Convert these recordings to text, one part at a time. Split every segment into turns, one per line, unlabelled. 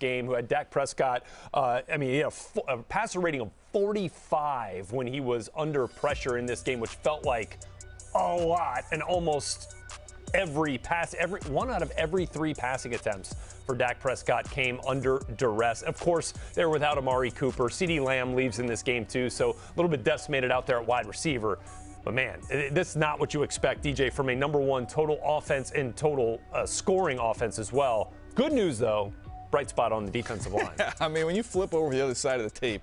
game, who had Dak Prescott, a passer rating of 45 when he was under pressure in this game, which felt like a lot, and almost one out of every 3 passing attempts for Dak Prescott came under duress. Of course, they were without Amari Cooper. CeeDee Lamb leaves in this game too, so a little bit decimated out there at wide receiver. But man, this is not what you expect, DJ, from a #1 total offense and total scoring offense as well. Good news, though, bright spot on the defensive line.
I mean, when you flip over the other side of the tape,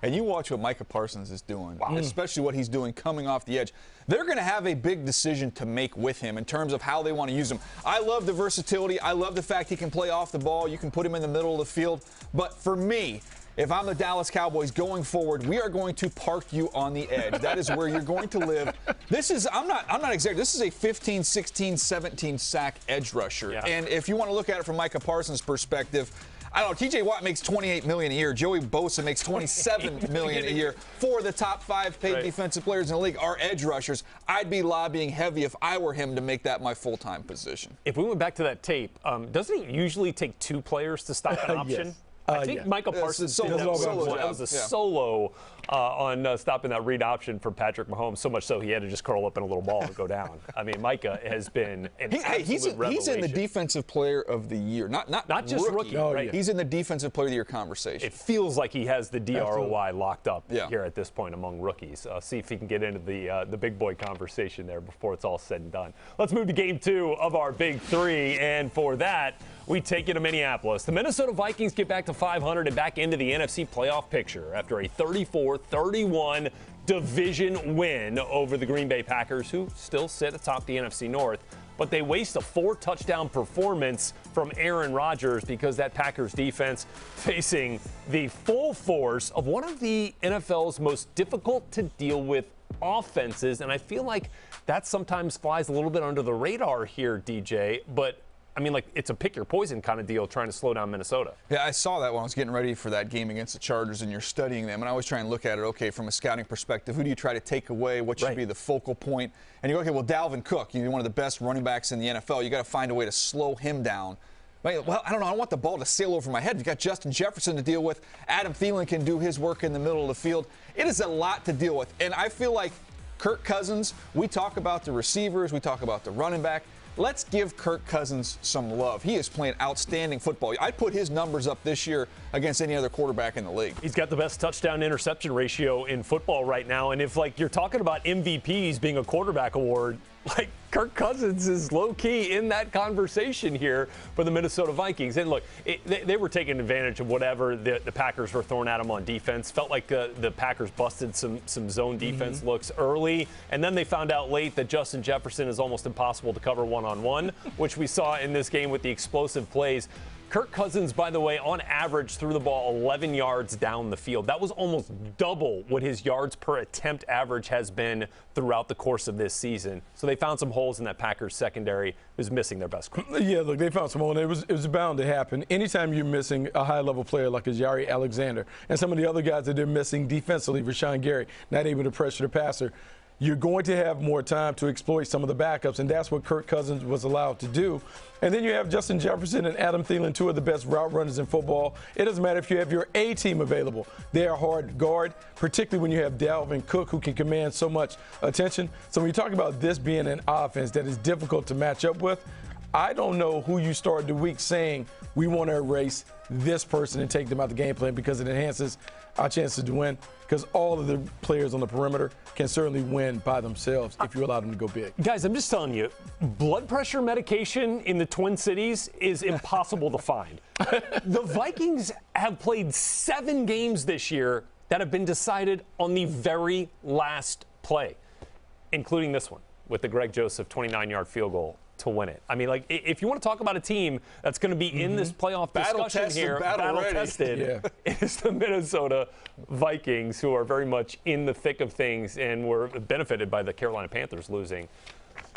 and you watch what Micah Parsons is doing, especially what he's doing coming off the edge, they're going to have a big decision to make with him in terms of how they want to use him. I love the versatility. I love the fact he can play off the ball. You can put him in the middle of the field. But for me, if I'm the Dallas Cowboys going forward, we are going to park you on the edge. That is where you're going to live. I'm not exaggerating. This is a 15, 16, 17 sack edge rusher.
Yeah.
And if you want to look at it from Micah Parsons' perspective, I don't know, T.J. Watt makes $28 million a year. Joey Bosa makes $27 million a year. 4 of the top 5 paid defensive players in the league are edge rushers. I'd be lobbying heavy if I were him to make that my full-time position.
If we went back to that tape, doesn't it usually take 2 players to stop an option?
Yes.
I think Michael Parsons did that. That was a solo on stopping that read option for Patrick Mahomes, so much so he had to just curl up in a little ball and go down. I mean, Micah has been an absolute revelation.
He's in the Defensive Player of the Year. Not
just rookie.
Right? He's in the Defensive Player of the Year conversation.
It feels like he has the DROI locked up here at this point among rookies. See if he can get into the big boy conversation there before it's all said and done. Let's move to game 2 of our Big 3, and for that, we take you to Minneapolis. The Minnesota Vikings get back to 500 and back into the NFC playoff picture after a 34-31 division win over the Green Bay Packers, who still sit atop the NFC North. But they waste a 4-touchdown performance from Aaron Rodgers because that Packers defense facing the full force of one of the NFL's most difficult to deal with offenses. And I feel like that sometimes flies a little bit under the radar here, DJ. But I mean, like, it's a pick-your-poison kind of deal trying to slow down Minnesota.
Yeah, I saw that when I was getting ready for that game against the Chargers, and you're studying them. And I always try and look at it, okay, from a scouting perspective, who do you try to take away? What should be the focal point? And you go, okay, well, Dalvin Cook, you're one of the best running backs in the NFL. You got to find a way to slow him down. Well, I don't know. I don't want the ball to sail over my head. You've got Justin Jefferson to deal with. Adam Thielen can do his work in the middle of the field. It is a lot to deal with. And I feel like Kirk Cousins, we talk about the receivers, we talk about the running back. Let's give Kirk Cousins some love. He is playing outstanding football. I'd put his numbers up this year against any other quarterback in the league.
He's got the best touchdown-interception ratio in football right now. And if, like, you're talking about MVPs being a quarterback award, like, Kirk Cousins is low-key in that conversation here for the Minnesota Vikings. And, look, they were taking advantage of whatever the Packers were throwing at them on defense. Felt like the Packers busted some zone defense looks early. And then they found out late that Justin Jefferson is almost impossible to cover one-on-one, which we saw in this game with the explosive plays. Kirk Cousins, by the way, on average threw the ball 11 yards down the field. That was almost double what his yards per attempt average has been throughout the course of this season. So they found some holes in that Packers secondary, who's missing their best corner.
Yeah, look, they found some holes. It was bound to happen. Anytime you're missing a high-level player like a Jaire Alexander and some of the other guys that they're missing defensively, Rashawn Gary, not able to pressure the passer, you're going to have more time to exploit some of the backups, and that's what Kirk Cousins was allowed to do. And then you have Justin Jefferson and Adam Thielen, 2 of the best route runners in football. It doesn't matter if you have your A team available. They are hard to guard, particularly when you have Dalvin Cook, who can command so much attention. So when you talk about this being an offense that is difficult to match up with, I don't know who you started the week saying we want to erase this person and take them out the game plan because it enhances our chances to win, because all of the players on the perimeter can certainly win by themselves if you allow them to go big.
Guys, I'm just telling you, blood pressure medication in the Twin Cities is impossible to find. The Vikings have played 7 games this year that have been decided on the very last play, including this one with the Greg Joseph 29-yard field goal to win it. I mean, like, if you want to talk about a team that's going to be in this playoff discussion here, battle-tested, it is the Minnesota Vikings, who are very much in the thick of things and were benefited by the Carolina Panthers losing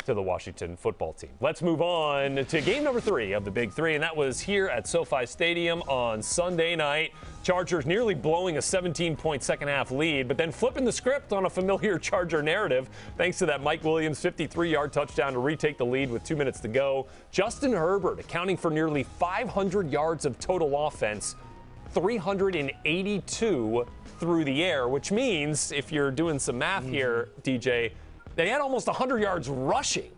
to the Washington football team. Let's move on to game number 3 of the Big Three, and that was here at SoFi Stadium on Sunday night. Chargers nearly blowing a 17-point second-half lead, but then flipping the script on a familiar Charger narrative thanks to that Mike Williams 53-yard touchdown to retake the lead with 2 minutes to go. Justin Herbert accounting for nearly 500 yards of total offense, 382 through the air, which means, if you're doing some math here, DJ, they had almost 100 yards rushing.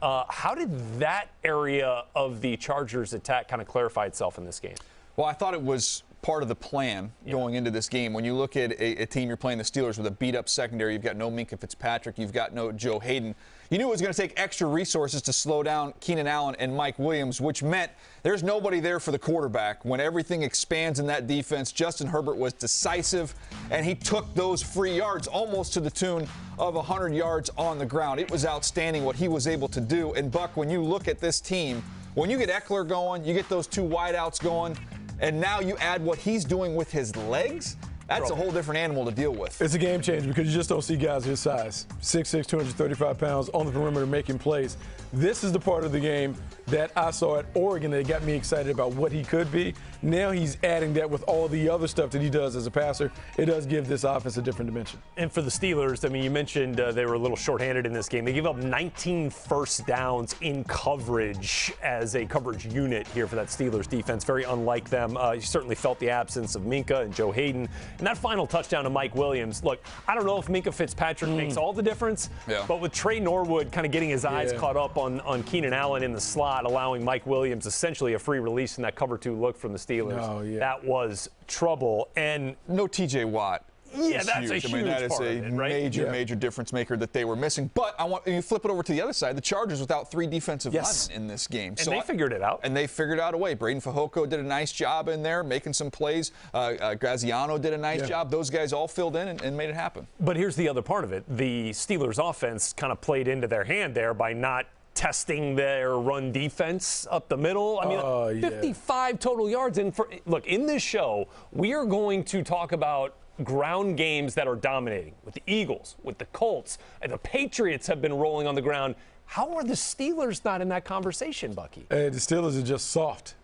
How did that area of the Chargers' attack kind of clarify itself in this game?
Well, I thought it was part of the plan going into this game. When you look at a team, you're playing the Steelers with a beat-up secondary. You've got no Minkah Fitzpatrick. You've got no Joe Hayden. You knew it was going to take extra resources to slow down Keenan Allen and Mike Williams, which meant there's nobody there for the quarterback. When everything expands in that defense, Justin Herbert was decisive, and he took those free yards almost to the tune of 100 yards on the ground. It was outstanding what he was able to do. And, Buck, when you look at this team, when you get Eckler going, you get those 2 wideouts going, and now you add what he's doing with his legs, that's a whole different animal to deal with.
It's a game changer because you just don't see guys his size, 6'6", 235 pounds, on the perimeter making plays. This is the part of the game that I saw at Oregon that got me excited about what he could be. Now he's adding that with all the other stuff that he does as a passer. It does give this offense a different dimension.
And for the Steelers, I mean, you mentioned they were a little shorthanded in this game. They gave up 19 first downs in coverage as a coverage unit here for that Steelers defense. Very unlike them. You certainly felt the absence of Minkah and Joe Hayden. And that final touchdown to Mike Williams, look, I don't know if Minkah Fitzpatrick makes all the difference, but with Trey Norwood kind of getting his eyes caught up on Keenan Allen in the slot, allowing Mike Williams essentially a free release in that cover 2 look from the Steelers, that was trouble. And
no TJ Watt.
Yeah, that's
huge.
a huge
I mean, that is
part
a
of it, right?
major difference maker that they were missing. But I want you flip it over to the other side. The Chargers without 3 defensive linemen in this game.
And they figured it out.
And they figured out a way. Braden Fajoko did a nice job in there, making some plays. Graziano did a nice job. Those guys all filled in and made it happen.
But here's the other part of it. The Steelers offense kind of played into their hand there by not testing their run defense up the middle. I mean, 55 total yards. And look, in this show, we are going to talk about ground games that are dominating with the Eagles, with the Colts, and the Patriots have been rolling on the ground. How are the Steelers not in that conversation, Bucky?
The Steelers are just soft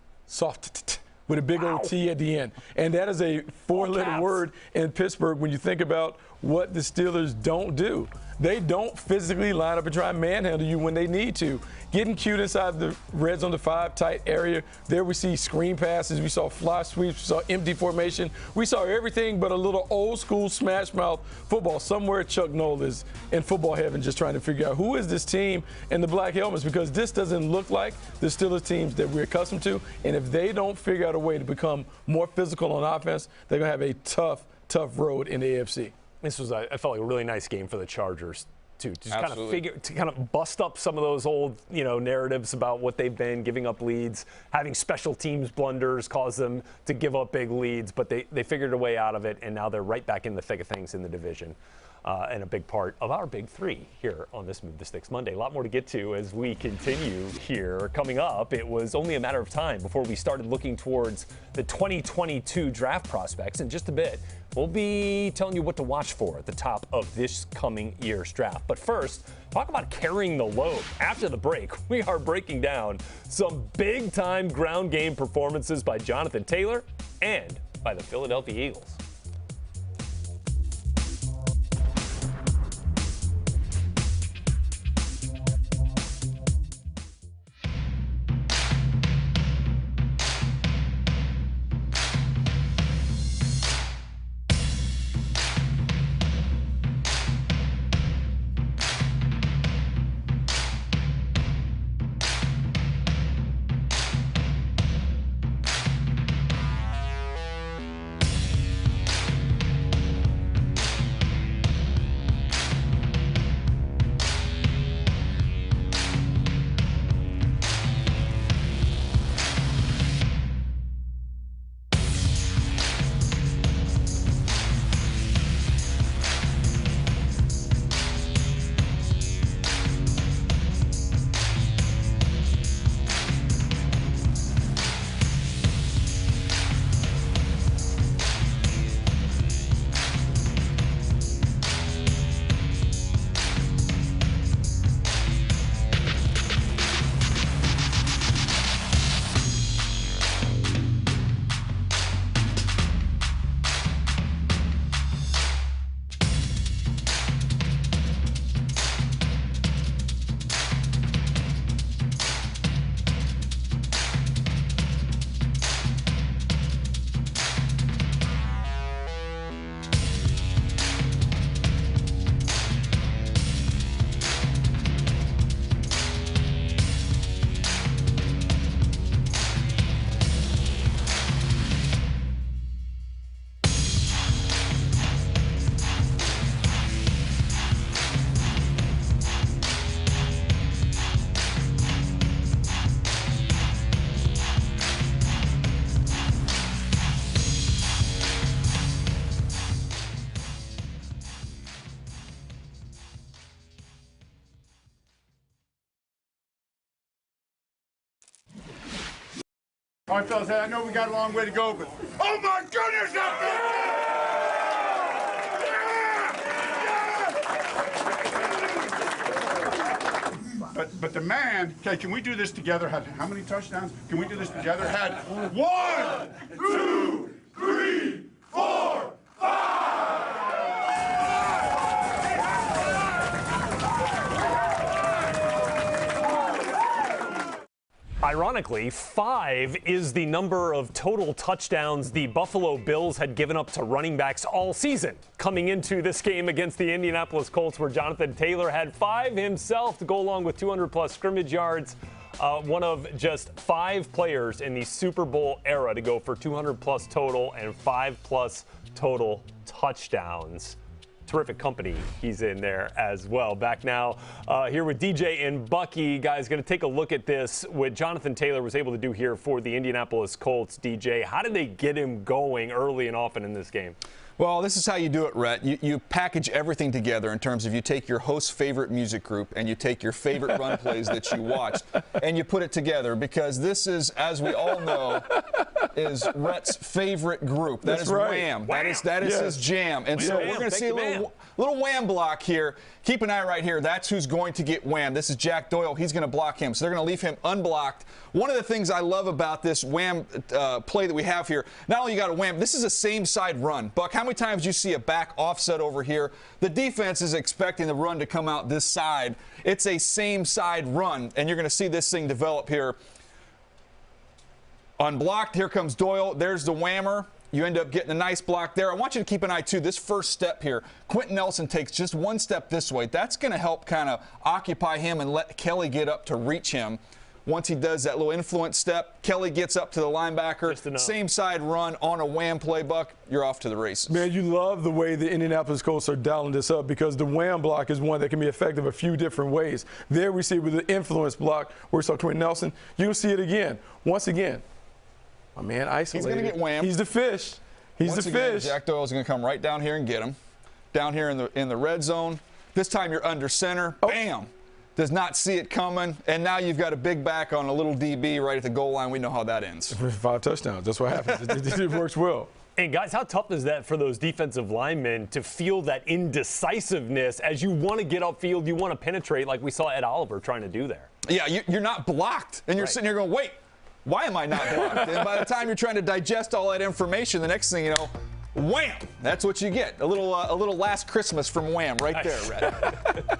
with a big old T at the end. And that is a 4-letter word in Pittsburgh when you think about what the Steelers don't do. They don't physically line up and try and manhandle you when they need to. Getting cute inside the red zone, the 5 tight area. There we see screen passes. We saw fly sweeps. We saw empty formation. We saw everything but a little old school smash mouth football. Somewhere Chuck Noll is in football heaven just trying to figure out who is this team in the black helmets, because this doesn't look like the Steelers teams that we're accustomed to. And if they don't figure out a way to become more physical on offense, they're going to have a tough road in the AFC.
This was, I felt like a really nice game for the Chargers, too. Just kind of bust up some of those old, narratives about what they've been, giving up leads, having special teams blunders cause them to give up big leads, but they figured a way out of it, and now they're right back in the thick of things in the division. And a big part of our Big Three here on this Move the Sticks Monday. A lot more to get to as we continue here. Coming up, it was only a matter of time before we started looking towards the 2022 draft prospects. In just a bit, we'll be telling you what to watch for at the top of this coming year's draft. But first, talk about carrying the load. After the break, we are breaking down some big-time ground game performances by Jonathan Taylor and by the Philadelphia Eagles.
All right, fellas, I know we got a long way to go, but oh my goodness, that But the man, okay, can we do this together? Had how many touchdowns? Can we do this together? Had 1, 2, 3, 4, 5.
Ironically, 5 is the number of total touchdowns the Buffalo Bills had given up to running backs all season. Coming into this game against the Indianapolis Colts, where Jonathan Taylor had 5 himself to go along with 200-plus scrimmage yards. One of just 5 players in the Super Bowl era to go for 200-plus total and 5-plus total touchdowns. Terrific company he's in there as well. Back now here with DJ and Bucky. Guys, going to take a look at this, what Jonathan Taylor was able to do here for the Indianapolis Colts. DJ, how did they get him going early and often in this game?
Well, this is how you do it, Rhett. You package everything together in terms of you take your host's favorite music group and you take your favorite run plays that you watched and you put it together, because this is, as we all know, is Rhett's favorite group. That is right. Wham. That is his jam. And so we're going to see a little wham block here. Keep an eye right here. That's who's going to get wham. This is Jack Doyle. He's going to block him. So they're going to leave him unblocked. One of the things I love about this wham play that we have here, not only you got a wham, this is a same side run. Buck, how many times do you see a back offset over here? The defense is expecting the run to come out this side. It's a same side run, and you're going to see this thing develop here. Unblocked, here comes Doyle. There's the whammer. You end up getting a nice block there. I want you to keep an eye, too, this first step here. Quentin Nelson takes just one step this way. That's going to help kind of occupy him and let Kelly get up to reach him. Once he does that little influence step, Kelly gets up to the linebacker. Same side run on a wham play, Buck. You're off to the races.
Man, you love the way the Indianapolis Colts are dialing this up, because the wham block is one that can be effective a few different ways. There we see with the influence block where we saw Quentin Nelson. You'll see it again. Once again, my man isolated.
He's going to get whammed.
He's the fish. He's the fish.
Jack Doyle's going to come right down here and get him. Down here in the red zone. This time you're under center. Oh. Bam! Does not see it coming. And now you've got a big back on a little DB right at the goal line. We know how that ends.
5 touchdowns. That's what happens. It works well.
And, guys, how tough is that for those defensive linemen to feel that indecisiveness as you want to get upfield, you want to penetrate, like we saw Ed Oliver trying to do there?
Yeah, you're not blocked. And you're sitting here going, wait. Why am I not blocked? And by the time you're trying to digest all that information, the next thing you know, wham! That's what you get. A little Last Christmas from Wham right there, Red.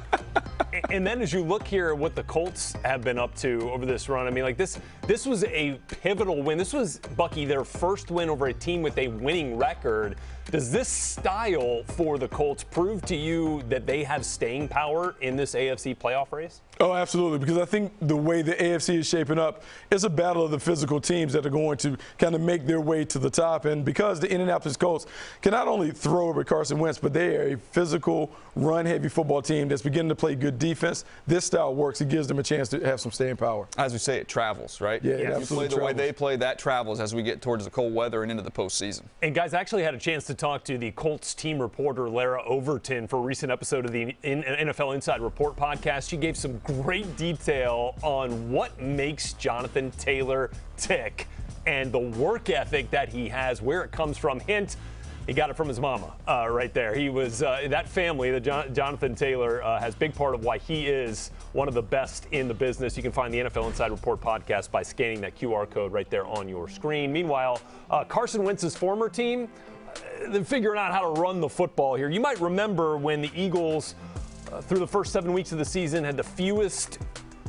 And then as you look here at what the Colts have been up to over this run, I mean, like this was a pivotal win. This was, Bucky, their first win over a team with a winning record. Does this style for the Colts prove to you that they have staying power in this AFC playoff race?
Oh, absolutely, because I think the way the AFC is shaping up is a battle of the physical teams that are going to kind of make their way to the top. And because the Indianapolis Colts can not only throw over Carson Wentz, but they are a physical, run-heavy football team that's beginning to play good defense, this style works. It gives them a chance to have some staying power.
As we say, it travels, right?
Yeah,
it absolutely travels. The way they play, that travels as we get towards the cold weather and into the postseason.
And, guys, I actually had a chance to talk to the Colts team reporter, Lara Overton, for a recent episode of the NFL Inside Report podcast. She gave some great detail on what makes Jonathan Taylor tick and the work ethic that he has, where it comes from. Hint, he got it from his mama right there. He was that family, Jonathan Taylor, has a big part of why he is one of the best in the business. You can find the NFL Inside Report podcast by scanning that QR code right there on your screen. Meanwhile, Carson Wentz's former team, they're figuring out how to run the football here. You might remember when the Eagles, through the first 7 weeks of the season, had the fewest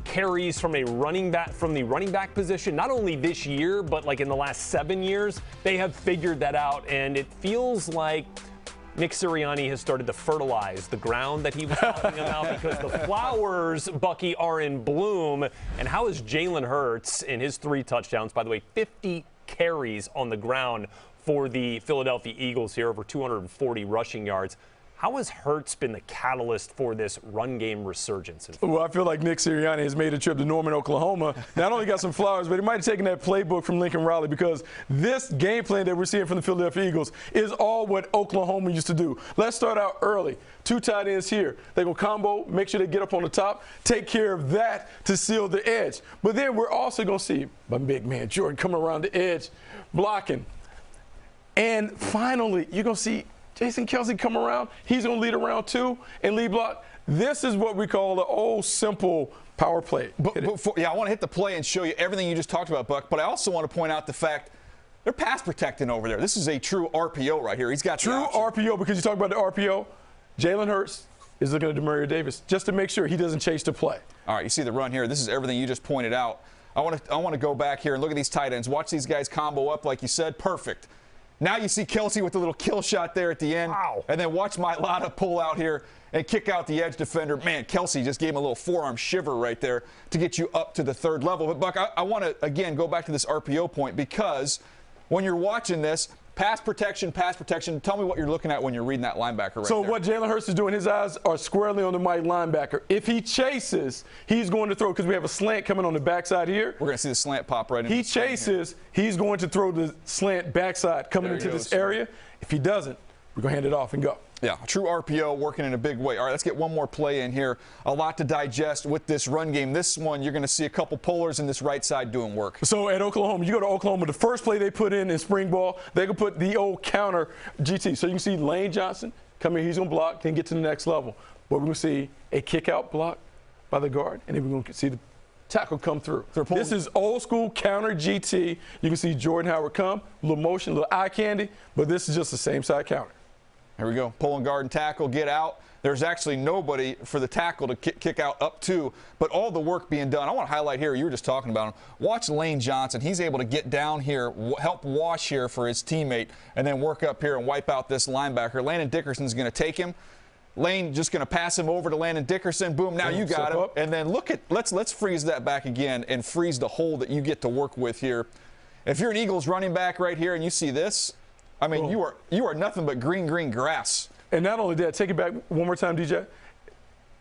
carries from the running back position, not only this year, but like in the last 7 years. They have figured that out, and it feels like Nick Sirianni has started to fertilize the ground that he was talking about, because the flowers, Bucky, are in bloom. And how is Jalen Hurts in his 3 touchdowns, by the way, 50 carries on the ground for the Philadelphia Eagles here, over 240 rushing yards. How has Hurts been the catalyst for this run game resurgence?
Well, I feel like Nick Sirianni has made a trip to Norman, Oklahoma. Not only got some flowers, but he might have taken that playbook from Lincoln Riley, because this game plan that we're seeing from the Philadelphia Eagles is all what Oklahoma used to do. Let's start out early. 2 tight ends here. They go combo, make sure they get up on the top, take care of that to seal the edge. But then we're also going to see my big man Jordan come around the edge, blocking. And finally, you're going to see Jason Kelce come around. He's going to lead around 2 and lead block. This is what we call the old simple power play.
But I want to hit the play and show you everything you just talked about, Buck. But I also want to point out the fact they're pass protecting over there. This is a true RPO right here. He's got
true RPO, because you talk about the RPO. Jalen Hurts is looking at Demario Davis just to make sure he doesn't chase the play.
All right, you see the run here. This is everything you just pointed out. I want to go back here and look at these tight ends. Watch these guys combo up like you said. Perfect. Now you see Kelce with the little kill shot there at the end.
Wow.
And then watch Mailata pull out here and kick out the edge defender. Man, Kelce just gave him a little forearm shiver right there to get you up to the 3rd level. But, Buck, I want to, again, go back to this RPO point, because when you're watching this, pass protection, tell me what you're looking at when you're reading that linebacker right there.
So what Jalen Hurts is doing, his eyes are squarely on the Mike linebacker. If he chases, he's going to throw, because we have a slant coming on the backside here.
We're going to see the slant pop right in.
He chases, he's going to throw the slant backside coming into this area. If he doesn't, we're going to hand it off and go.
Yeah, true RPO working in a big way. All right, let's get one more play in here. A lot to digest with this run game. This one, you're going to see a couple pullers in this right side doing work.
So at Oklahoma, you go to Oklahoma, the first play they put in spring ball, they can put the old counter GT. So you can see Lane Johnson come here, he's going to block, then get to the next level. But we're going to see a kick-out block by the guard, and then we're going to see the tackle come through. This is old school counter GT. You can see Jordan Howard come, a little motion, a little eye candy, but this is just the same side counter.
Here we go. Pull and guard and tackle, get out. There's actually nobody for the tackle to kick out up to, but all the work being done. I want to highlight here, you were just talking about him. Watch Lane Johnson. He's able to get down here, help wash here for his teammate, and then work up here and wipe out this linebacker. Landon Dickerson's going to take him. Lane just going to pass him over to Landon Dickerson. Boom, now you got him. And then look at, let's freeze that back again and freeze the hole that you get to work with here. If you're an Eagles running back right here and you see this, I mean, you are nothing but green grass. And
not only that, take it back one more time, DJ.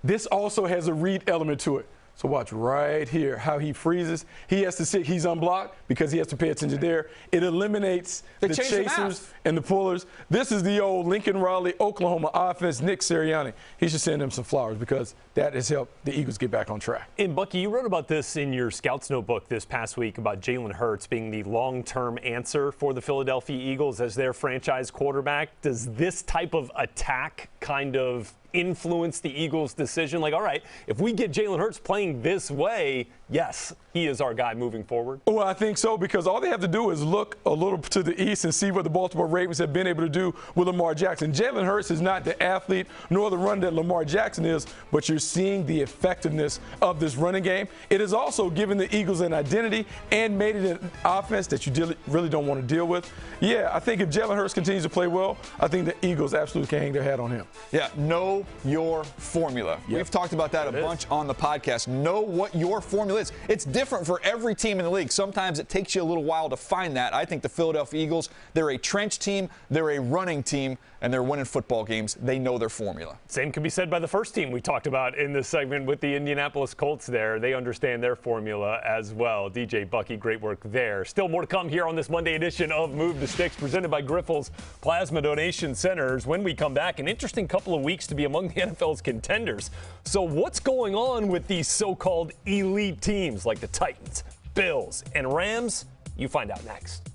This also has a read element to it. So watch right here how he freezes. He has to sit, he's unblocked because he has to pay attention there. It eliminates the chasers and the pullers. This is the old Lincoln Riley, Oklahoma offense, Nick Sirianni. He should send him some flowers because that has helped the Eagles get back on track.
And Bucky, you wrote about this in your Scouts Notebook this past week about Jalen Hurts being the long-term answer for the Philadelphia Eagles as their franchise quarterback. Does this type of attack kind of influence the Eagles' decision? Like, all right, if we get Jalen Hurts playing this way, yes, he is our guy moving forward?
Well, I think so, because all they have to do is look a little to the east and see what the Baltimore Ravens have been able to do with Lamar Jackson. Jalen Hurts is not the athlete nor the run that Lamar Jackson is, but you're seeing the effectiveness of this running game. It has also given the Eagles an identity and made it an offense that you really don't want to deal with. Yeah, I think if Jalen Hurts continues to play well, I think the Eagles absolutely can hang their hat on him.
Yeah, know your formula. Yep. We've talked about that a bunch on the podcast. Know what your formula is. It's different for every team in the league. Sometimes it takes you a little while to find that. I think the Philadelphia Eagles, they're a trench team, they're a running team, and they're winning football games. They know their formula.
Same can be said by the first team we talked about in this segment with the Indianapolis Colts there. They understand their formula as well. DJ, Bucky, great work there. Still more to come here on this Monday edition of Move the Sticks, presented by Grifols Plasma Donation Centers. When we come back, an interesting couple of weeks to be among the NFL's contenders. So what's going on with these so-called elite teams like the Titans, Bills, and Rams? You find out next.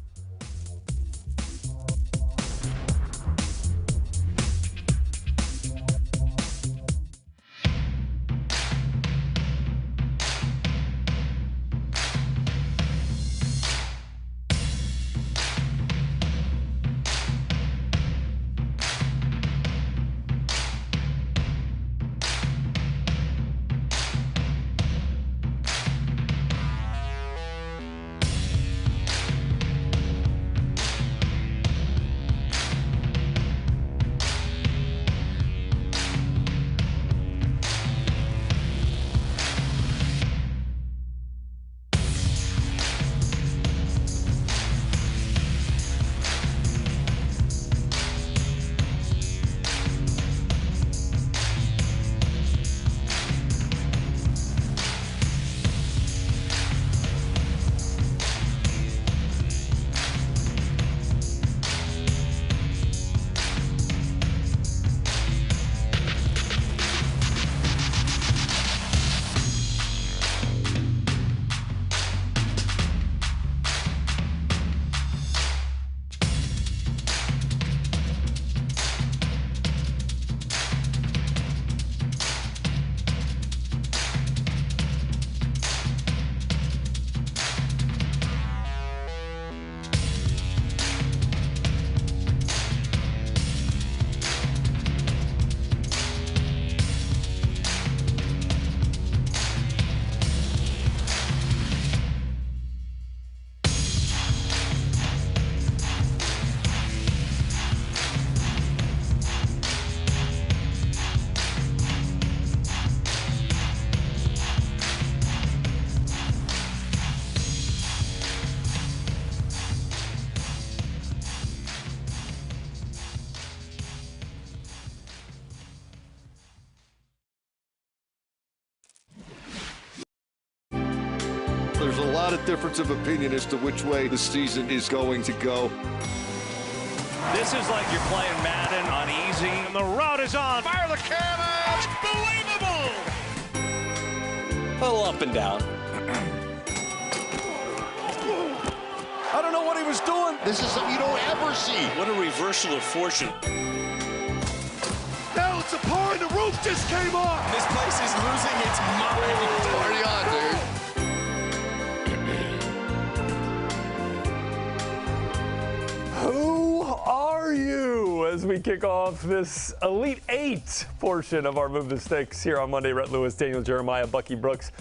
there's a lot of difference of opinion as to which way the season is going to go.
This is like you're playing Madden on easy. And the route is on. Fire the cannon! Unbelievable!
A little up and down.
I don't know what he was doing.
This is something you don't ever see.
What a reversal of fortune.
Now it's a par and the roof just came off.
This place is losing its mind.
Party on, dude.
Who are you as we kick off this Elite Eight portion of our Move the Sticks here on Monday? Rhett Lewis, Daniel Jeremiah, Bucky Brooks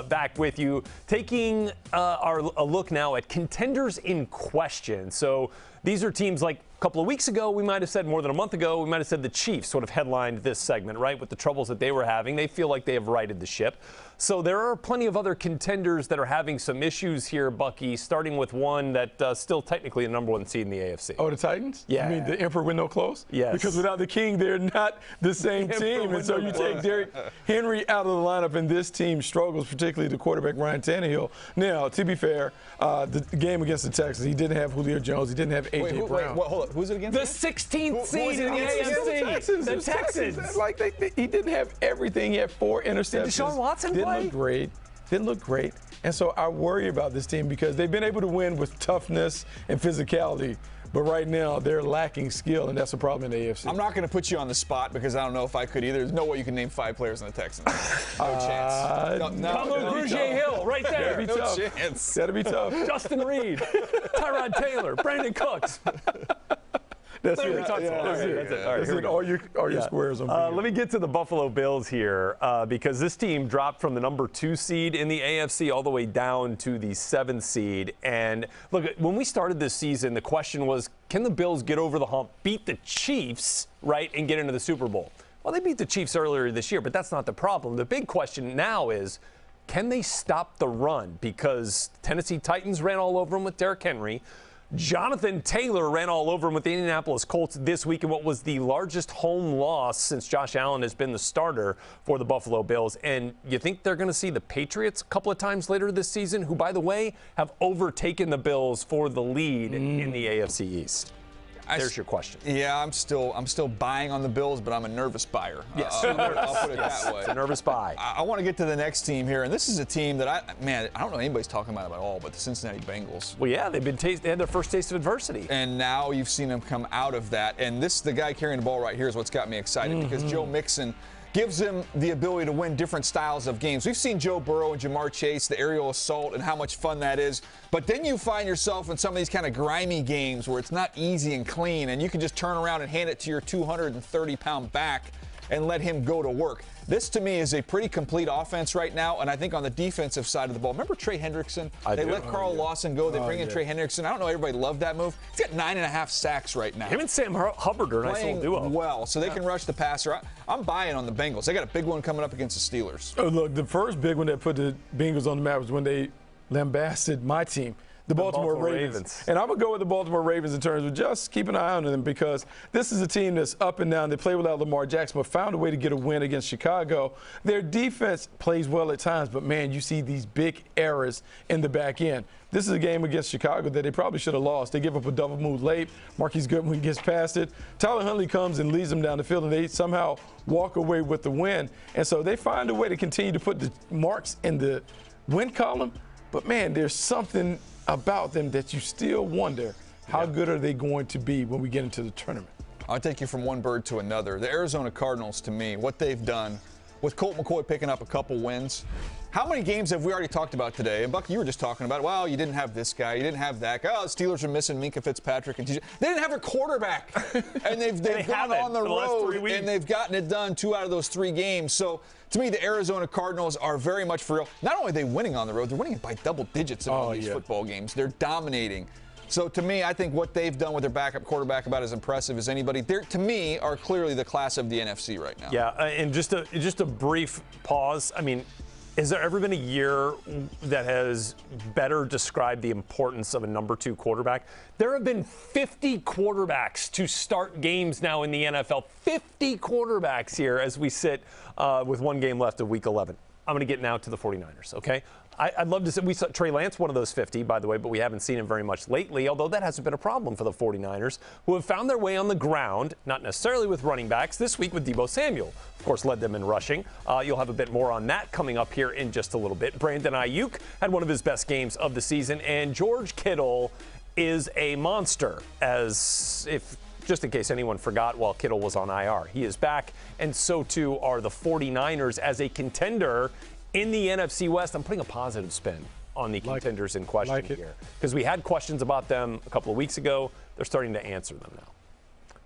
back with you, taking a look now at contenders in question. So these are teams like a couple of weeks ago, we might have said more than a month ago, we might have said the Chiefs sort of headlined this segment, right, with the troubles that they were having. They feel like they have righted the ship. So there are plenty of other contenders that are having some issues here, Bucky, starting with one that still technically the number one seed in the AFC.
Oh, the Titans?
Yeah.
You mean the Emperor with no clothes?
Yes.
Because without the King, they're not the same team. And so you take Derrick Henry out of the lineup, and this team struggles, particularly the quarterback Ryan Tannehill. Now, to be fair, the game against the Texans, he didn't have Julio Jones. He didn't have A.J. Brown.
Wait, hold on. Who's it against?
The 16th seed in the AFC. The Texans.
Like he didn't have everything. He had 4 interceptions.
Did Deshaun Watson
Didn't
play?
look great. Didn't look great. And so I worry about this team because they've been able to win with toughness and physicality. But right now, they're lacking skill, and that's a problem in the AFC.
I'm not going to put you on the spot because I don't know if I could either. There's no way you can name 5 players in the Texans. No chance.
No, Hill, right there.
That'd be
No
tough.
chance.
That'd be tough.
Justin Reed, Tyrod Taylor, Brandon Cooks.
That's
There
it.
we talked about it. That's it. All right,
That's
here we
it.
go.
All your squares on
let me get to the Buffalo Bills here because this team dropped from the number 2 seed in the AFC all the way down to the 7th seed. And look, when we started this season, the question was, can the Bills get over the hump, beat the Chiefs, right, and get into the Super Bowl? Well, they beat the Chiefs earlier this year, but that's not the problem. The big question now is, can they stop the run? Because Tennessee Titans ran all over them with Derrick Henry. Jonathan Taylor ran all over him with the Indianapolis Colts this week in what was the largest home loss since Josh Allen has been the starter for the Buffalo Bills. And you think they're going to see the Patriots a couple of times later this season, who, by the way, have overtaken the Bills for the lead in the AFC East? There's your question.
Yeah, I'm still buying on the Bills, but I'm a nervous buyer.
Yes.
I'll put it that way.
It's a nervous buy.
I want to get to the next team here, and this is a team that I don't know anybody's talking about it at all, but the Cincinnati Bengals.
Well, yeah, they had their first taste of adversity.
And now you've seen them come out of that. And the guy carrying the ball right here is what's got me excited because Joe Mixon gives him the ability to win different styles of games. We've seen Joe Burrow and Jamar Chase, the aerial assault, and how much fun that is. But then you find yourself in some of these kind of grimy games where it's not easy and clean, and you can just turn around and hand it to your 230-pound back and let him go to work. This, to me, is a pretty complete offense right now, and I think on the defensive side of the ball. Remember Trey Hendrickson? They let Carl Lawson go. They bring in Trey Hendrickson. I don't know everybody loved that move. He's got 9.5 sacks right now.
Him and Sam Hubbard are a nice little duo.
Well, so they can rush the passer. I'm buying on the Bengals. They got a big one coming up against the Steelers.
Oh, look, the first big one that put the Bengals on the map was when they lambasted my team. The Baltimore Ravens. And I'm going to go with the Baltimore Ravens in terms of just keep an eye on them because this is a team that's up and down. They play without Lamar Jackson, but found a way to get a win against Chicago. Their defense plays well at times, but, man, you see these big errors in the back end. This is a game against Chicago that they probably should have lost. They give up a double move late. Marquise Goodwin gets past it. Tyler Huntley comes and leads them down the field, and they somehow walk away with the win. And so they find a way to continue to put the marks in the win column. But, man, there's something about them that you still wonder how good are they going to be when we get into the tournament.
I'll take you from one bird to another. The Arizona Cardinals, to me, what they've done with Colt McCoy picking up a couple wins. How many games have we already talked about today? And, Buck, you were just talking about, well, you didn't have this guy, you didn't have that guy. Oh, the Steelers are missing Minka Fitzpatrick and TJ. They didn't have a quarterback. And they've gone on the road, and they've gotten it done 2 out of those 3 games. So, to me, the Arizona Cardinals are very much for real. Not only are they winning on the road, they're winning it by double digits in all these football games. They're dominating. So, to me, I think what they've done with their backup quarterback about as impressive as anybody. They, to me, are clearly the class of the NFC right now.
Yeah, and just a brief pause. I mean, has there ever been a year that has better described the importance of a number 2 quarterback? There have been 50 quarterbacks to start games now in the NFL. 50 quarterbacks here as we sit with 1 game left of Week 11. I'm going to get now to the 49ers, okay? I'd love to see. We saw Trey Lance, one of those 50, by the way, but we haven't seen him very much lately, although that hasn't been a problem for the 49ers, who have found their way on the ground, not necessarily with running backs, this week with Deebo Samuel. Of course, led them in rushing. You'll have a bit more on that coming up here in just a little bit. Brandon Ayuk had one of his best games of the season, and George Kittle is a monster, just in case anyone forgot while Kittle was on IR. He is back, and so too are the 49ers as a contender in the NFC West. I'm putting a positive spin on the contenders in question here, because we had questions about them a couple of weeks ago. They're starting to answer them now.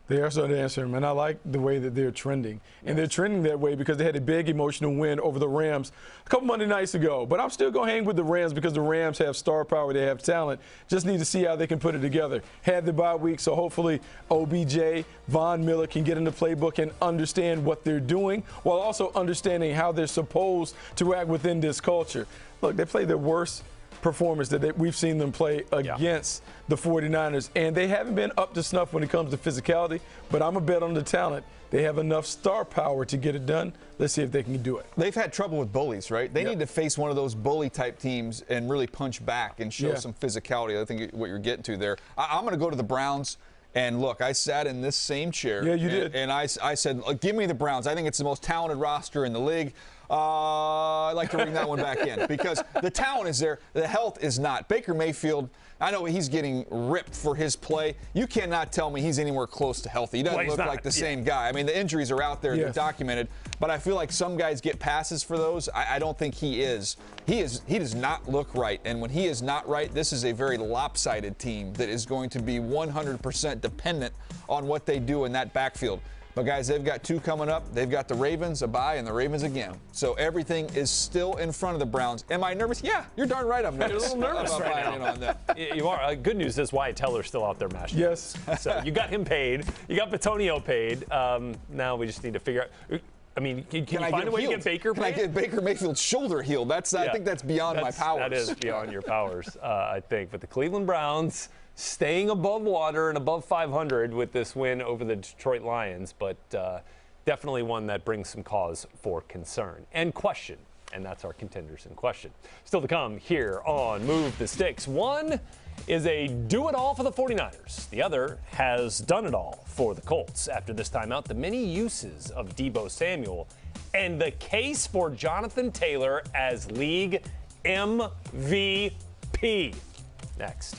They are starting to answer them, and I like the way that they're trending. And they're trending that way because they had a big emotional win over the Rams a couple Monday nights ago. But I'm still going to hang with the Rams because the Rams have star power. They have talent. Just need to see how they can put it together. Had the bye week, so hopefully OBJ, Von Miller can get in the playbook and understand what they're doing while also understanding how they're supposed to act within this culture. Look, they played their worst performance that we've seen them play against the 49ers, and they haven't been up to snuff when it comes to physicality, but I'm a bet on the talent. They have enough star power to get it done. Let's see if they can do it.
They've had trouble with bullies, right? They need to face one of those bully-type teams and really punch back and show some physicality. I think what you're getting to there. I'm going to go to the Browns. And look, I sat in this same chair.
Yeah, you did.
And I said, give me the Browns. I think it's the most talented roster in the league. I'd like to bring that one back in because the talent is there. The health is not. Baker Mayfield, I know he's getting ripped for his play. You cannot tell me he's anywhere close to healthy. He doesn't look like the same guy. I mean, the injuries are out there. They're documented. But I feel like some guys get passes for those. I don't think he is. He does not look right. And when he is not right, this is a very lopsided team that is going to be 100% dependent on what they do in that backfield. But, guys, they've got two coming up. They've got the Ravens, a bye, and the Ravens again. So everything is still in front of the Browns. Am I nervous? Yeah, you're darn right I'm nervous.
You're a little nervous right now.
On that.
You are. Good news is Wyatt Teller's still out there mashing.
Yes.
So you got him paid. You got Bitonio paid. Now we just need to figure out. I mean, can you find a way to get Baker paid?
Can I get Baker Mayfield's shoulder healed? I think that's beyond my powers.
That is beyond your powers, I think. But the Cleveland Browns staying above water and above 500 with this win over the Detroit Lions, but definitely one that brings some cause for concern and question. And that's our contenders in question. Still to come here on Move the Sticks. One is a do-it-all for the 49ers. The other has done it all for the Colts. After this timeout, the many uses of Deebo Samuel and the case for Jonathan Taylor as league MVP. Next.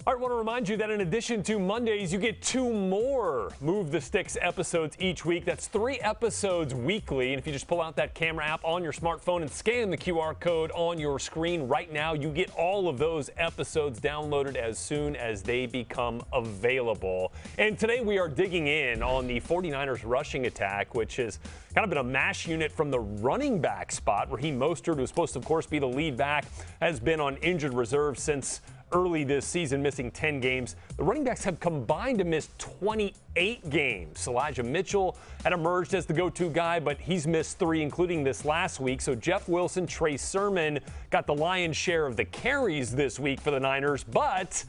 All right, I want to remind you that in addition to Mondays, you get 2 more Move the Sticks episodes each week. That's 3 episodes weekly. And if you just pull out that camera app on your smartphone and scan the QR code on your screen right now, you get all of those episodes downloaded as soon as they become available. And today we are digging in on the 49ers rushing attack, which has kind of been a mash unit from the running back spot. Raheem Mostert, who's supposed to, of course, be the lead back, has been on injured reserve since early this season, missing 10 games. The running backs have combined to miss 28 games. Elijah Mitchell had emerged as the go-to guy, but he's missed 3, including this last week. So Jeff Wilson, Trey Sermon got the lion's share of the carries this week for the Niners, but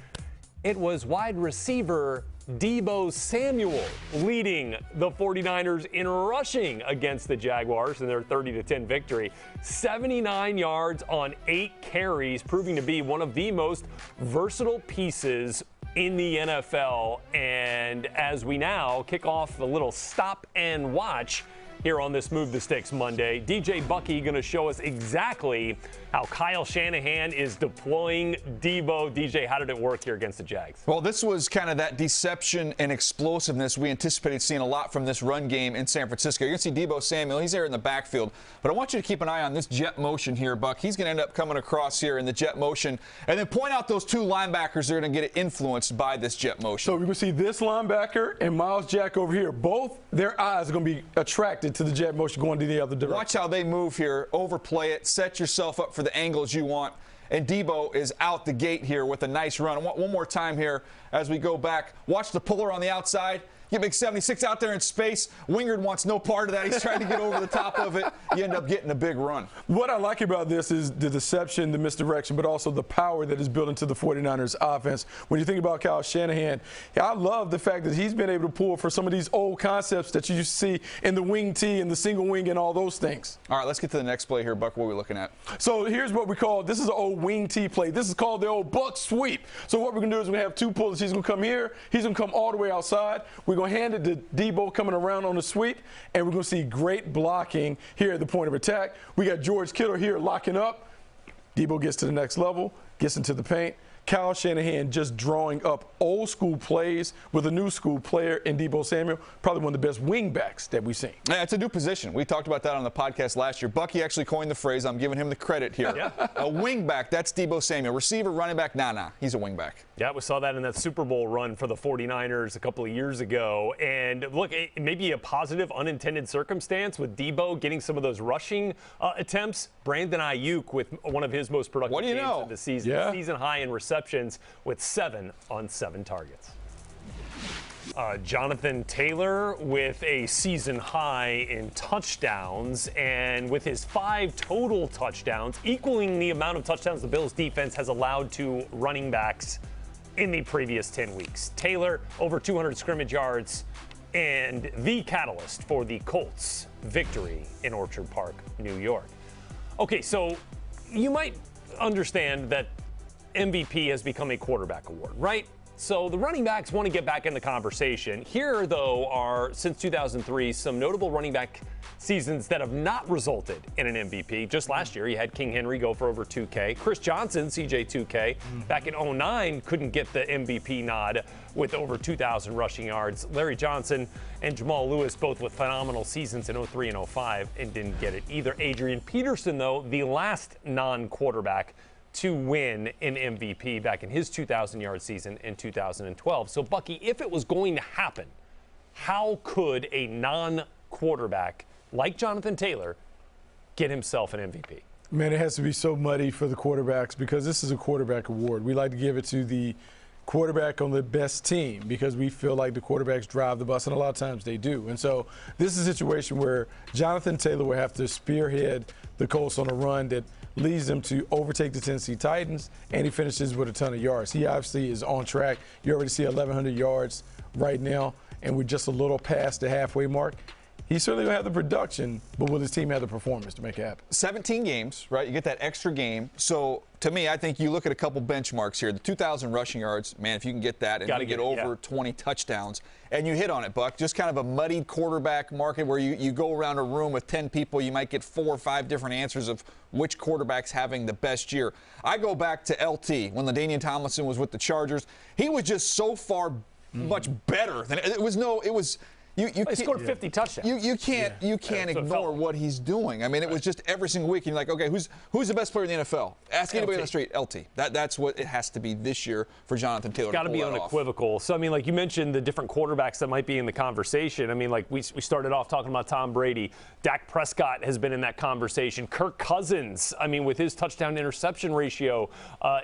it was wide receiver Deebo Samuel leading the 49ers in rushing against the Jaguars in their 30-10 victory. 79 yards on 8 carries, proving to be one of the most versatile pieces in the NFL. And as we now kick off a little stop and watch here on this Move the Sticks Monday, DJ Bucky going to show us exactly how Kyle Shanahan is deploying Deebo. DJ, how did it work here against the Jags?
Well, this was kind of that deception and explosiveness we anticipated seeing a lot from this run game in San Francisco. You're going to see Deebo Samuel. He's there in the backfield. But I want you to keep an eye on this jet motion here, Buck. He's going to end up coming across here in the jet motion. And then point out those 2 linebackers that are going to get influenced by this jet motion.
So we're going to see this linebacker and Miles Jack over here. Both their eyes are going to be attracted to the jet motion going to the other direction.
Watch how they move here. Overplay it. Set yourself up for the angles you want. And Deebo is out the gate here with a nice run. One more time here as we go back. Watch the puller on the outside. Get Big 76 out there in space. Wingard wants no part of that. He's trying to get over the top of it. You end up getting a big run.
What I like about this is the deception, the misdirection, but also the power that is built into the 49ers offense. When you think about Kyle Shanahan, I love the fact that he's been able to pull for some of these old concepts that you used to see in the wing T and the single wing and all those things.
All right, let's get to the next play here, Buck. What are we looking at?
So here's what we call, this is an old wing T play. This is called the old buck sweep. So what we're going to do is we have 2 pullers. He's going to come here. He's going to come all the way outside. We're going to hand it to Deebo coming around on the sweep, and we're going to see great blocking here at the point of attack. We got George Kittle here locking up. Deebo gets to the next level, gets into the paint. Kyle Shanahan just drawing up old school plays with a new school player in Deebo Samuel, probably one of the best wing backs that we've seen.
Yeah, it's a new position. We talked about that on the podcast last year. Bucky actually coined the phrase. I'm giving him the credit here.
Yeah.
A wing back, that's Deebo Samuel. Receiver, running back, nah. He's a wing back.
Yeah, we saw that in that Super Bowl run for the 49ers a couple of years ago. And look, it may be a positive unintended circumstance with Deebo getting some of those rushing attempts. Brandon Ayuk with one of his most productive games of the season.
Yeah.
Season high in receptions with 7 on 7 targets. Jonathan Taylor with a season high in touchdowns, and with his 5 total touchdowns, equaling the amount of touchdowns the Bills defense has allowed to running backs in the previous 10 weeks. Taylor over 200 scrimmage yards and the catalyst for the Colts' victory in Orchard Park, New York. Okay, so you might understand that MVP has become a quarterback award, right? So the running backs want to get back in the conversation. Here, though, are, since 2003, some notable running back seasons that have not resulted in an MVP. Just last year, you had King Henry go for over 2K. Chris Johnson, CJ2K, back in 09, couldn't get the MVP nod with over 2,000 rushing yards. Larry Johnson and Jamal Lewis both with phenomenal seasons in 03 and 05 and didn't get it either. Adrian Peterson, though, the last non-quarterback to win an MVP back in his 2,000-yard season in 2012. So, Bucky, if it was going to happen, how could a non-quarterback like Jonathan Taylor get himself an MVP?
Man, it has to be so muddy for the quarterbacks because this is a quarterback award. We like to give it to the quarterback on the best team because we feel like the quarterbacks drive the bus, and a lot of times they do. And so this is a situation where Jonathan Taylor will have to spearhead the Colts on a run that leads them to overtake the Tennessee Titans, and he finishes with a ton of yards. He obviously is on track. You already see 1,100 yards right now, and we're just a little past the halfway mark. He's certainly going to have the production, but will his team have the performance to make it happen?
17 games, right? You get that extra game. So, to me, I think you look at a couple benchmarks here. The 2,000 rushing yards, man, if you can get that and you get over 20 touchdowns, and you hit on it, Buck, just kind of a muddied quarterback market where you go around a room with 10 people, you might get 4 or 5 different answers of which quarterback's having the best year. I go back to LT when LaDainian Tomlinson was with the Chargers. He was just so far much better than it was. He
scored 50 touchdowns.
You can't ignore what he's doing. I mean, it was just every single week. You're like, okay, who's the best player in the NFL? Ask anybody on the street. LT. That's what it has to be this year for Jonathan Taylor.
It's got to be unequivocal. So I mean, like you mentioned, the different quarterbacks that might be in the conversation. I mean, like we started off talking about Tom Brady. Dak Prescott has been in that conversation. Kirk Cousins, I mean, with his touchdown-interception ratio,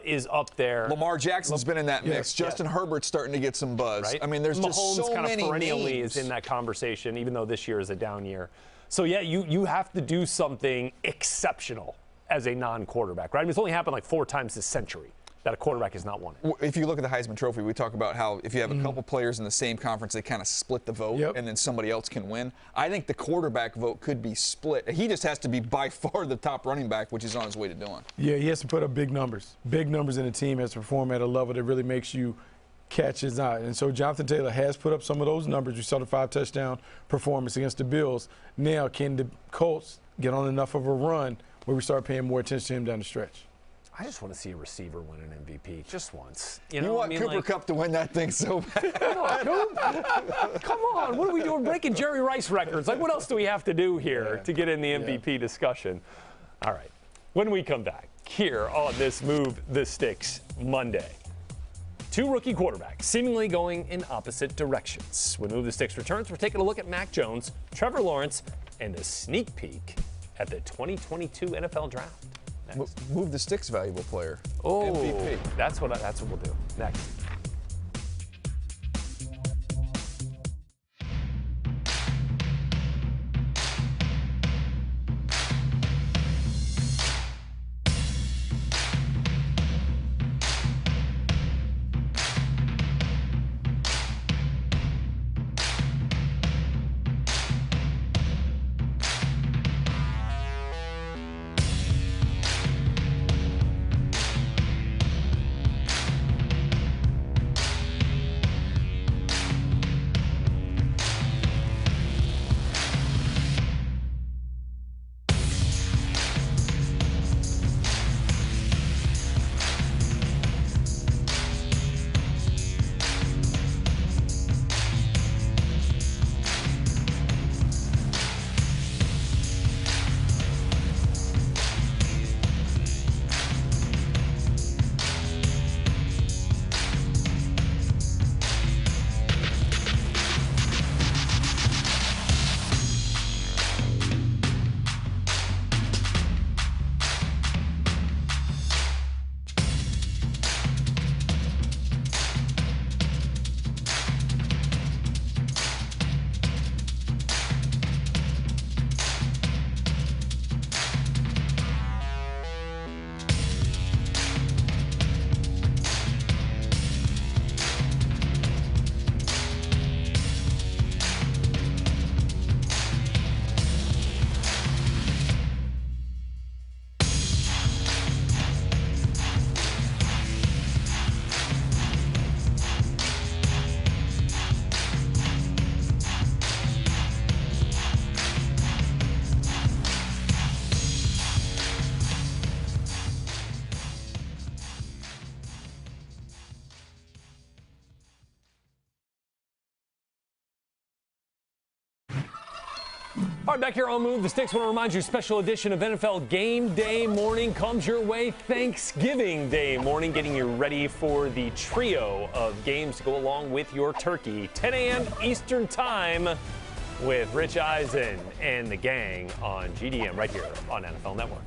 is up there.
Lamar Jackson's been in that mix. Justin Herbert's starting to get some buzz.
Right?
I mean, there's just so
kind
many
of perennially
names.
is in that conversation, even though this year is a down year. So, yeah, you have to do something exceptional as a non-quarterback, right? I mean, it's only happened like 4 times this century that a quarterback has not won it.
If you look at the Heisman Trophy, we talk about how if you have a couple players in the same conference, they kind of split the vote, and then somebody else can win. I think the quarterback vote could be split. He just has to be by far the top running back, which he's on his way to doing.
Yeah, he has to put up big numbers. Big numbers, and the team has to perform at a level that really makes you catch his eye. And so Jonathan Taylor has put up some of those numbers. You saw the 5-touchdown performance against the Bills. Now, can the Colts get on enough of a run where we start paying more attention to him down the stretch?
I just want to see a receiver win an MVP just once.
You want Cooper Kupp to win that thing so bad.
Come on. What are we doing? Breaking Jerry Rice records. Like, what else do we have to do here to get in the MVP discussion? All right. When we come back here on this Move the Sticks Monday, 2 rookie quarterbacks seemingly going in opposite directions. When Move the Sticks returns, we're taking a look at Mac Jones, Trevor Lawrence, and a sneak peek at the 2022 NFL Draft.
Move the Sticks valuable player.
Oh,
MVP.
That's what we'll do next. All right, back here on Move the Sticks, I want to remind you, special edition of NFL Game Day Morning comes your way Thanksgiving Day morning, getting you ready for the trio of games to go along with your turkey. 10 a.m. Eastern Time with Rich Eisen and the gang on GDM right here on NFL Network.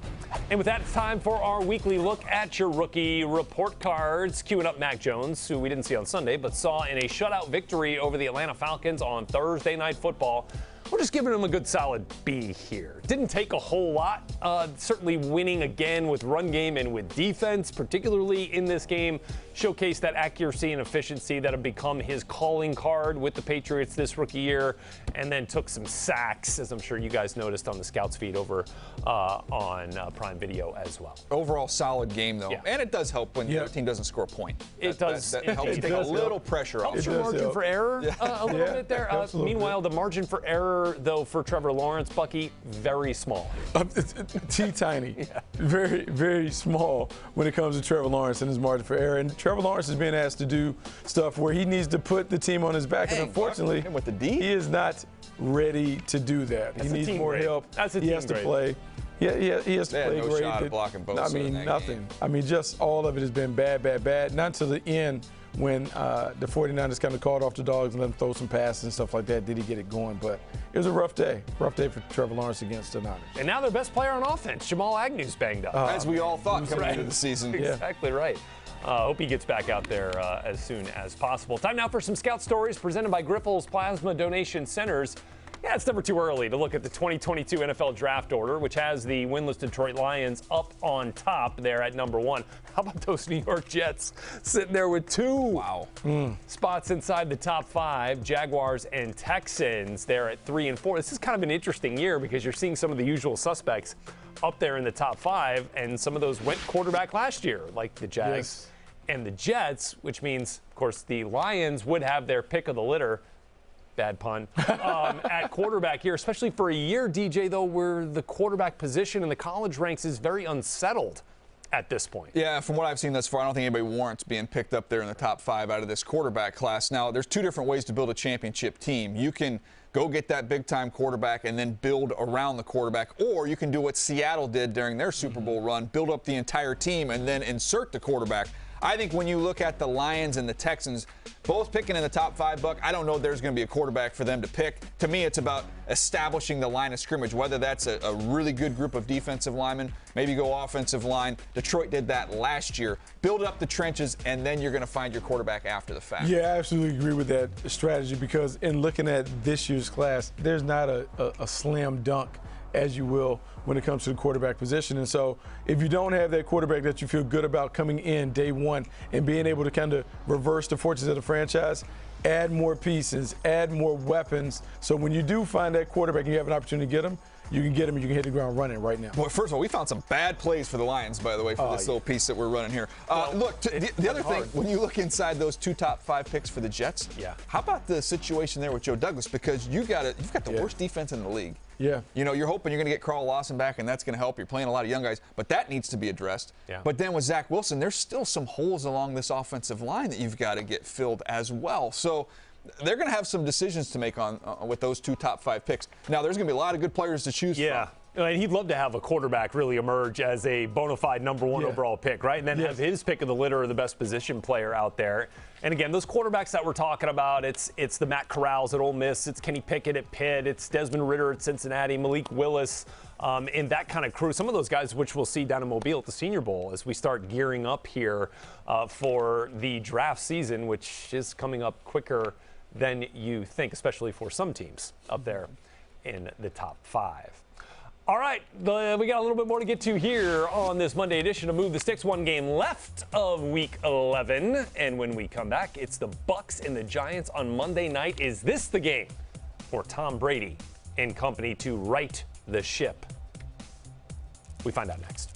And with that, it's time for our weekly look at your rookie report cards. Queuing up Mac Jones, who we didn't see on Sunday, but saw in a shutout victory over the Atlanta Falcons on Thursday Night Football. We're just giving him a good solid B here. Didn't take a whole lot. Certainly winning again with run game and with defense, particularly in this game. showcase that accuracy and efficiency that have become his calling card with the Patriots this rookie year, and then took some sacks, as I'm sure you guys noticed on the Scouts feed over on Prime Video as well.
Overall solid game, though.
Yeah.
And it does help when your team doesn't score a point.
It does.
That helps take a little pressure off.
Helps your margin for error a little bit there. Meanwhile, the margin for error, though, for Trevor Lawrence, Bucky, very small.
Teeny. Very, very small when it comes to Trevor Lawrence and his margin for error. And Trevor Lawrence is being asked to do stuff where he needs to put the team on his back. And unfortunately,
with the D?
he is not ready to do that. He needs more help. He has to play. Yeah, he has to play
no
great.
shot at blocking both.
I mean, nothing. Game. I mean, just all of it has been bad. Not to the end when the 49ers kind of called off the dogs and let him throw some passes and stuff like that. Did he get it going? But it was a rough day. Rough day for Trevor Lawrence against the Niners.
And now their best player on offense, Jamal Agnew's banged up.
As we all thought coming into the season.
Exactly right. Hope he gets back out there as soon as possible. Time now for some Scout Stories presented by Grifols Plasma Donation Centers. Yeah, it's never too early to look at the 2022 NFL Draft Order, which has the winless Detroit Lions up on top there at number 1. How about those New York Jets sitting there with 2 spots inside the top 5? Jaguars and Texans there at 3 and 4. This is kind of an interesting year because you're seeing some of the usual suspects up there in the top 5, and some of those went quarterback last year, like the Jags and the Jets, which means, of course, the Lions would have their pick of the litter. Bad pun. At quarterback here, especially for a year, DJ, though, where the quarterback position in the college ranks is very unsettled at this point.
Yeah, from what I've seen thus far, I don't think anybody warrants being picked up there in the top 5 out of this quarterback class. Now, there's 2 different ways to build a championship team. You can go get that big-time quarterback and then build around the quarterback, or you can do what Seattle did during their Super Bowl run, build up the entire team and then insert the quarterback. I think when you look at the Lions and the Texans, both picking in the top 5, Buck, I don't know there's going to be a quarterback for them to pick. To me, it's about establishing the line of scrimmage, whether that's a really good group of defensive linemen, maybe go offensive line. Detroit did that last year. Build up the trenches, and then you're going to find your quarterback after the fact.
Yeah, I absolutely agree with that strategy because in looking at this year's class, there's not a slam dunk, as you will, when it comes to the quarterback position. And so if you don't have that quarterback that you feel good about coming in day one and being able to kind of reverse the fortunes of the franchise, add more pieces, add more weapons. So when you do find that quarterback and you have an opportunity to get him, you can get him and you can hit the ground running right now.
Well, first of all, we found some bad plays for the Lions, by the way, for this little piece that we're running here. Look, the other thing, when you look inside those 2 top 5 picks for the Jets, how about the situation there with Joe Douglas? Because you've got the worst defense in the league.
Yeah.
You know, you're hoping you're going to get Carl Lawson back, and that's going to help. You're playing a lot of young guys, but that needs to be addressed.
Yeah.
But then with Zach Wilson, there's still some holes along this offensive line that you've got to get filled as well. So they're going to have some decisions to make on with those 2 top 5 picks. Now, there's going to be a lot of good players to choose from.
And he'd love to have a quarterback really emerge as a bona fide number 1 overall pick, right? And then have his pick of the litter of the best position player out there. And again, those quarterbacks that we're talking about, it's the Matt Corrals at Ole Miss, it's Kenny Pickett at Pitt, it's Desmond Ridder at Cincinnati, Malik Willis, in that kind of crew. Some of those guys, which we'll see down in Mobile at the Senior Bowl as we start gearing up here for the draft season, which is coming up quicker than you think, especially for some teams up there in the top 5. All right, we got a little bit more to get to here on this Monday edition of Move the Sticks. 1 game left of Week 11, and when we come back, it's the Bucks and the Giants on Monday night. Is this the game for Tom Brady and company to right the ship? We find out next.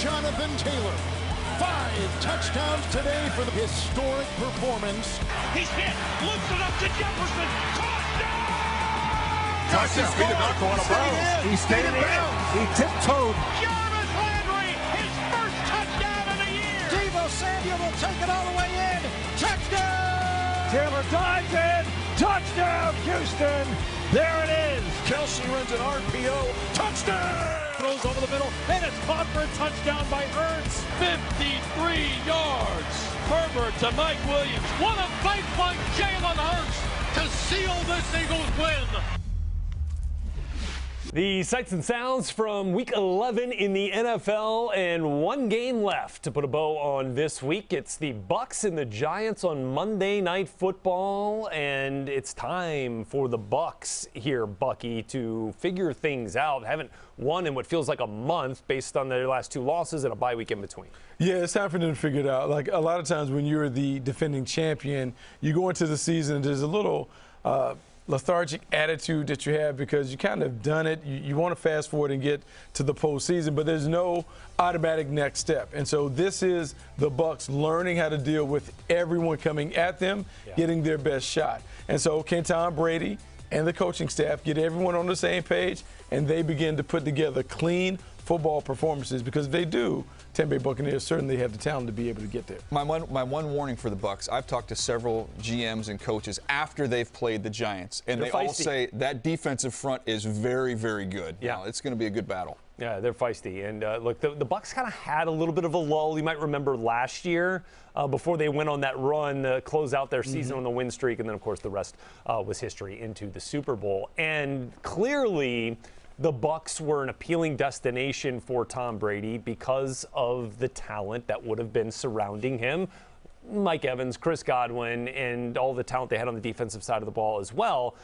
Jonathan Taylor. 5 touchdowns today for the historic performance.
He's hit. Looks it up to Jefferson.
He stayed in. He tiptoed.
Jarvis Landry, his first touchdown of the year.
Deebo Samuel will take it all the way in. Touchdown!
Taylor dives in. Touchdown, Houston. There it is.
Kelsey runs an RPO. Touchdown!
Throws over the middle, and it's caught for a touchdown by Ertz. 53 yards. Herbert to Mike Williams. What a fight by Jalen Hurts to seal this Eagles win.
The sights and sounds from Week 11 in the NFL, and one game left to put a bow on this week. It's the Bucs and the Giants on Monday Night Football, and it's time for the Bucs here, Bucky, to figure things out. Haven't won in what feels like a month based on their last 2 losses and a bye week in between.
Yeah, it's time for them to figure it out. Like a lot of times when you're the defending champion, you go into the season, there's a little lethargic attitude that you have because you kind of done it. You want to fast forward and get to the postseason, but there's no automatic next step. And so this is the Bucs learning how to deal with everyone coming at them, getting their best shot. And so can Tom Brady and the coaching staff get everyone on the same page, and they begin to put together clean football performances, because if they do, Tampa Bay Buccaneers certainly have the talent to be able to get there.
My one warning for the Bucs, I've talked to several GMs and coaches after they've played the Giants, and they all say that defensive front is very, very good.
Yeah.
It's going to be a good battle.
Yeah, they're feisty. And look, the Bucs kind of had a little bit of a lull. You might remember last year before they went on that run to close out their season on the win streak, and then, of course, the rest was history into the Super Bowl. And clearly, the Bucs were an appealing destination for Tom Brady because of the talent that would have been surrounding him. Mike Evans, Chris Godwin, and all the talent they had on the defensive side of the ball as well.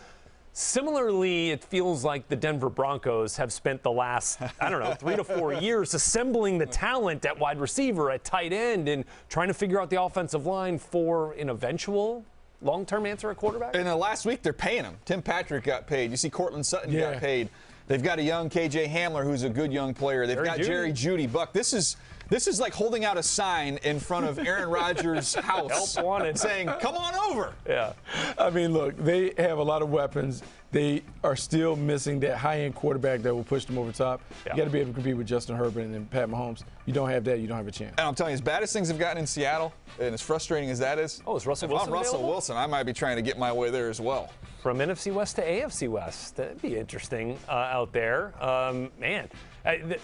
Similarly, it feels like the Denver Broncos have spent the last, 3 to 4 years assembling the talent at wide receiver, at tight end, and trying to figure out the offensive line for an eventual long-term answer at quarterback.
And last week, they're paying him. Tim Patrick got paid. You see Cortland Sutton got paid. They've got a young KJ Hamler who's a good young player. They've got Jerry Jeudy. Buck, this is like holding out a sign in front of Aaron Rodgers' house saying, come on over.
Yeah.
I mean, look, they have a lot of weapons. They are still missing that high-end quarterback that will push them over top. You got to be able to compete with Justin Herbert and then Pat Mahomes. You don't have that, you don't have a chance.
And I'm telling you, as bad as things have gotten in Seattle, and as frustrating as that is,
is Russell Wilson
if I'm Russell
available?
Wilson, I might be trying to get my way there as well.
From NFC West to AFC West. That'd be interesting out there.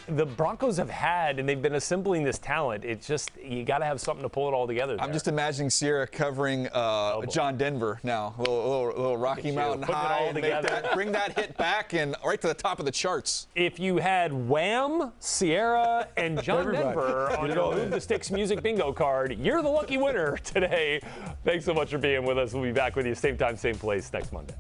The Broncos have had, and they've been assembling this talent. It's just, you got to have something to pull it all together there.
I'm just imagining Sierra covering John Denver now. A little Rocky Mountain High, and bring that hit back and right to the top of the charts.
If you had Wham, Sierra, and John Denver on your Move the Sticks music bingo card, you're the lucky winner today. Thanks so much for being with us. We'll be back with you same time, same place next Monday.